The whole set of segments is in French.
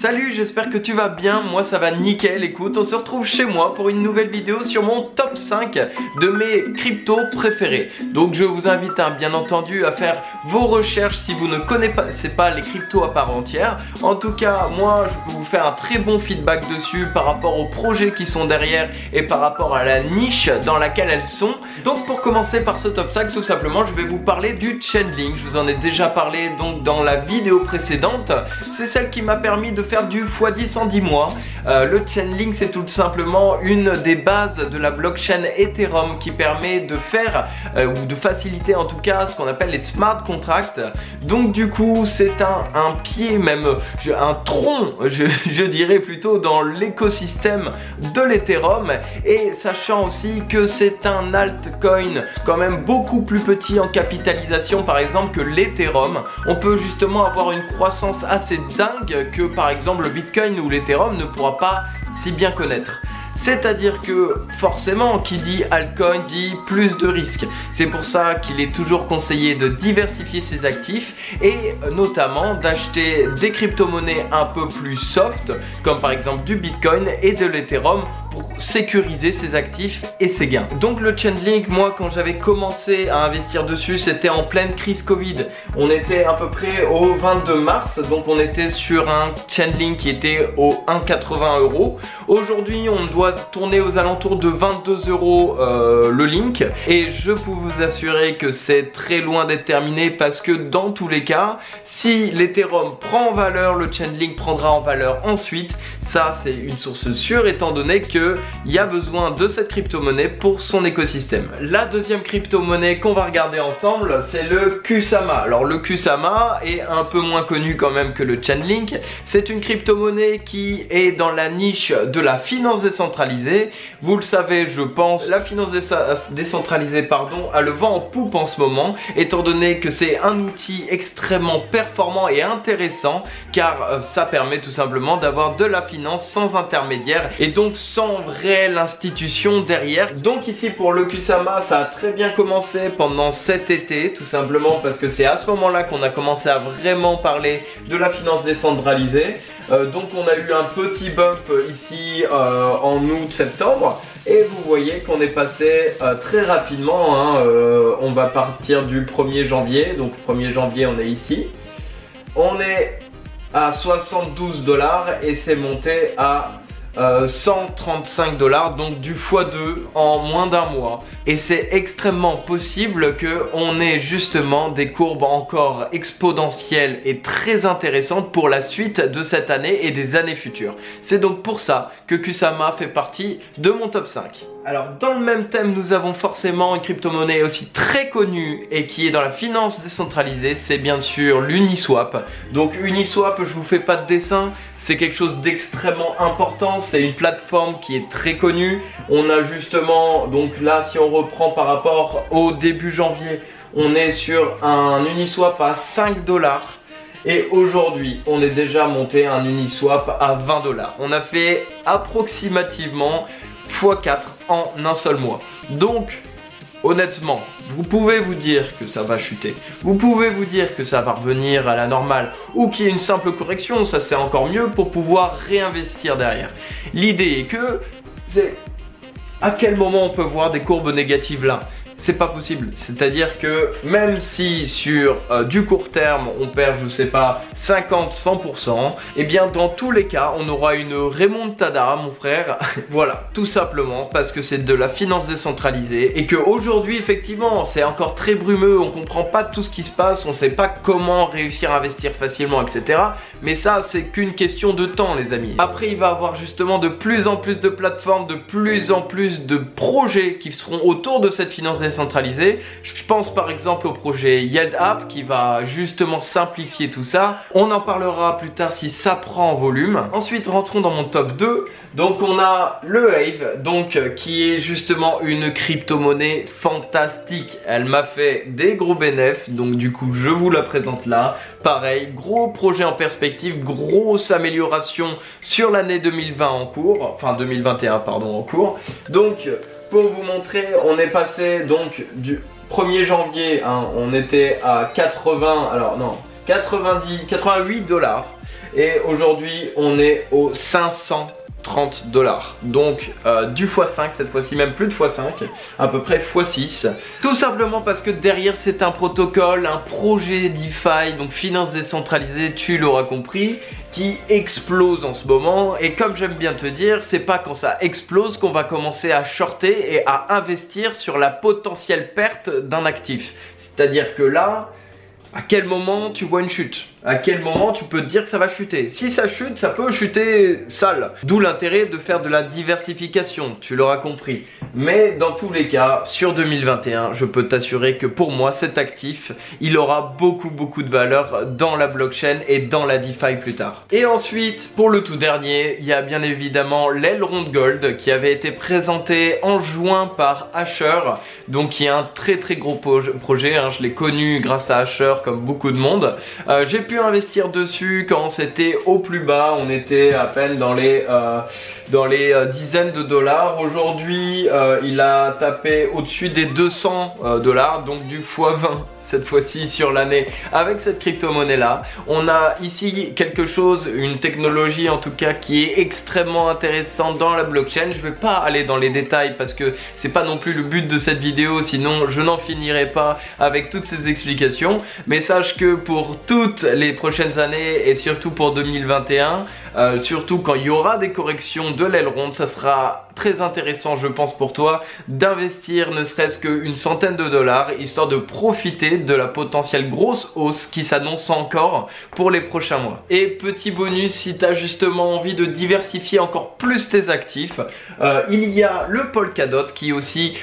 Salut, j'espère que tu vas bien, moi ça va nickel. Écoute, on se retrouve chez moi pour une nouvelle vidéo sur mon top 5 de mes cryptos préférés. Donc je vous invite bien entendu à faire vos recherches si vous ne connaissez pas les cryptos à part entière. En tout cas, moi je peux vous faire un très bon feedback dessus par rapport aux projets qui sont derrière et par rapport à la niche dans laquelle elles sont. Donc pour commencer par ce top 5, tout simplement je vais vous parler du Chainlink. Je vous en ai déjà parlé donc dans la vidéo précédente. C'est celle qui m'a permis de faire du x10 en 10 mois. Le Chainlink, c'est tout simplement une des bases de la blockchain Ethereum qui permet de faire ou de faciliter en tout cas ce qu'on appelle les smart contracts. Donc du coup c'est un pied, même un tronc je dirais plutôt, dans l'écosystème de l'Ethereum, et sachant aussi que c'est un altcoin quand même beaucoup plus petit en capitalisation par exemple que l'Ethereum. On peut justement avoir une croissance assez dingue que par exemple le Bitcoin ou l'Ethereum ne pourra pas si bien connaître. C'est-à-dire que forcément, qui dit altcoin dit plus de risques. C'est pour ça qu'il est toujours conseillé de diversifier ses actifs et notamment d'acheter des crypto-monnaies un peu plus soft, comme par exemple du Bitcoin et de l'Ethereum, pour sécuriser ses actifs et ses gains. Donc le Chainlink, moi quand j'avais commencé à investir dessus, c'était en pleine crise Covid. On était à peu près au 22 mars, donc on était sur un Chainlink qui était au 1,80 €. Aujourd'hui on doit tourner aux alentours de 22 € le link, et je peux vous assurer que c'est très loin d'être terminé, parce que dans tous les cas, si l'Ethereum prend en valeur, le Chainlink prendra en valeur ensuite. Ça c'est une source sûre, étant donné qu'il y a besoin de cette crypto-monnaie pour son écosystème. La deuxième crypto-monnaie qu'on va regarder ensemble, c'est le Kusama. Alors le Kusama est un peu moins connu quand même que le Chainlink. C'est une crypto-monnaie qui est dans la niche de la finance décentralisée. Vous le savez, je pense, la finance décentralisée a le vent en poupe en ce moment, étant donné que c'est un outil extrêmement performant et intéressant, car ça permet tout simplement d'avoir de la finance sans intermédiaire et donc sans réelle institution derrière. Donc ici pour le Kusama, ça a très bien commencé pendant cet été, tout simplement parce que c'est à ce moment là qu'on a commencé à vraiment parler de la finance décentralisée. Donc on a eu un petit bump ici en août-septembre, et vous voyez qu'on est passé très rapidement, hein, on va partir du 1er janvier, donc 1er janvier on est ici, on est à 72 $, et c'est monté à 135 $, donc du x2 en moins d'un mois. Et c'est extrêmement possible qu'on ait justement des courbes encore exponentielles et très intéressantes pour la suite de cette année et des années futures. C'est donc pour ça que Kusama fait partie de mon top 5. Alors dans le même thème, nous avons forcément une crypto-monnaie aussi très connue et qui est dans la finance décentralisée, c'est bien sûr l'Uniswap. Donc Uniswap, je vous fais pas de dessin, c'est quelque chose d'extrêmement important, c'est une plateforme qui est très connue. On a justement, donc là si on reprend par rapport au début janvier, on est sur un Uniswap à 5 $. Et aujourd'hui, on est déjà monté à un Uniswap à 20 $. On a fait approximativement x4 en un seul mois. Donc honnêtement, vous pouvez vous dire que ça va chuter, vous pouvez vous dire que ça va revenir à la normale, ou qu'il y ait une simple correction, ça c'est encore mieux pour pouvoir réinvestir derrière. L'idée est que c'est à quel moment on peut voir des courbes négatives là. C'est pas possible, c'est-à-dire que même si sur du court terme on perd, je sais pas, 50-100%, et bien dans tous les cas on aura une remontada mon frère. Voilà, tout simplement parce que c'est de la finance décentralisée et que aujourd'hui effectivement c'est encore très brumeux, on comprend pas tout ce qui se passe, on sait pas comment réussir à investir facilement, etc. Mais ça c'est qu'une question de temps les amis. Après il va y avoir justement de plus en plus de plateformes, de plus en plus de projets qui seront autour de cette finance décentralisée. Je pense par exemple au projet Yield App qui va justement simplifier tout ça. On en parlera plus tard si ça prend en volume. Ensuite rentrons dans mon top 2. Donc on a le Aave, donc qui est justement une crypto-monnaie fantastique. Elle m'a fait des gros bénéfices, donc du coup je vous la présente là. Pareil, gros projet en perspective, grosse amélioration sur l'année 2020 en cours, enfin 2021 pardon en cours. Donc pour vous montrer, on est passé donc du 1er janvier, hein, on était à 88 $. et aujourd'hui on est aux 530 $. Donc du x5 cette fois-ci, même plus de x5, à peu près x6. Tout simplement parce que derrière c'est un protocole, un projet DeFi, donc finance décentralisée, tu l'auras compris, qui explose en ce moment. Et comme j'aime bien te dire, c'est pas quand ça explose qu'on va commencer à shorter et à investir sur la potentielle perte d'un actif. C'est-à-dire que là, à quel moment tu vois une chute? À quel moment tu peux te dire que ça va chuter? Si ça chute, ça peut chuter sale. D'où l'intérêt de faire de la diversification, tu l'auras compris. Mais dans tous les cas, sur 2021, je peux t'assurer que pour moi, cet actif, il aura beaucoup de valeur dans la blockchain et dans la DeFi plus tard. Et ensuite, pour le tout dernier, il y a bien évidemment l'Elrond Gold qui avait été présenté en juin par Asher. Donc qui est un très gros projet, hein. Je l'ai connu grâce à Asher comme beaucoup de monde. J'ai pu investir dessus quand c'était au plus bas, on était à peine dans les dizaines de dollars. Aujourd'hui il a tapé au-dessus des 200 $, donc du x20 cette fois-ci sur l'année avec cette crypto-monnaie là. On a ici quelque chose, une technologie en tout cas qui est extrêmement intéressante dans la blockchain. Je vais pas aller dans les détails parce que c'est pas non plus le but de cette vidéo, sinon je n'en finirai pas avec toutes ces explications. Mais sache que pour toutes les prochaines années et surtout pour 2021, surtout quand il y aura des corrections de l'Elrond, ça sera très intéressant je pense pour toi d'investir ne serait-ce qu'une centaine de dollars histoire de profiter de la potentielle grosse hausse qui s'annonce encore pour les prochains mois. Et petit bonus, si tu as justement envie de diversifier encore plus tes actifs, il y a le Polkadot qui est aussi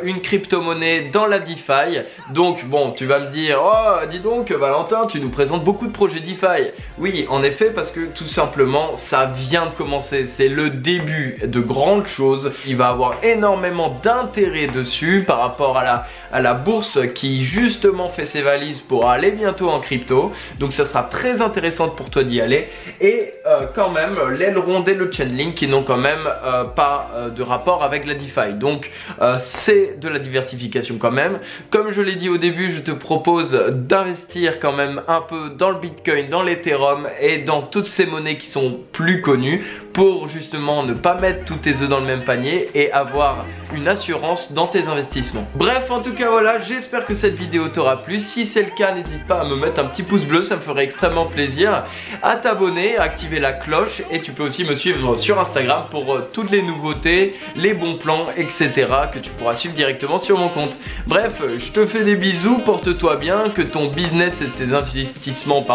une crypto-monnaie dans la DeFi. Donc bon, tu vas me dire, oh dis donc Valentin, tu nous présentes beaucoup de projets DeFi. Oui, en effet, parce que tout simplement ça vient de commencer, c'est le début de grandes choses. Il va avoir énormément d'intérêt dessus par rapport à la bourse qui justement fait ses valises pour aller bientôt en crypto. Donc ça sera très intéressant pour toi d'y aller. Et quand même l'Elrond et le Chainlink qui n'ont quand même pas de rapport avec la DeFi. Donc c'est de la diversification quand même. Comme je l'ai dit au début, je te propose d'investir quand même un peu dans le Bitcoin, dans l'Ethereum et dans toutes ces monnaies qui sont plus connues pour justement ne pas mettre tous tes œufs dans le même panier et avoir une assurance dans tes investissements. Bref, en tout cas voilà, j'espère que cette vidéo t'aura plu. Si c'est le cas, n'hésite pas à me mettre un petit pouce bleu, ça me ferait extrêmement plaisir, à t'abonner, à activer la cloche et tu peux aussi me suivre sur Instagram pour toutes les nouveautés, les bons plans, etc. que tu pourras suivre directement sur mon compte. Bref, je te fais des bisous, porte-toi bien, que ton business et tes investissements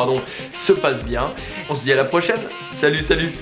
se passent bien. On se dit à la prochaine. Salut.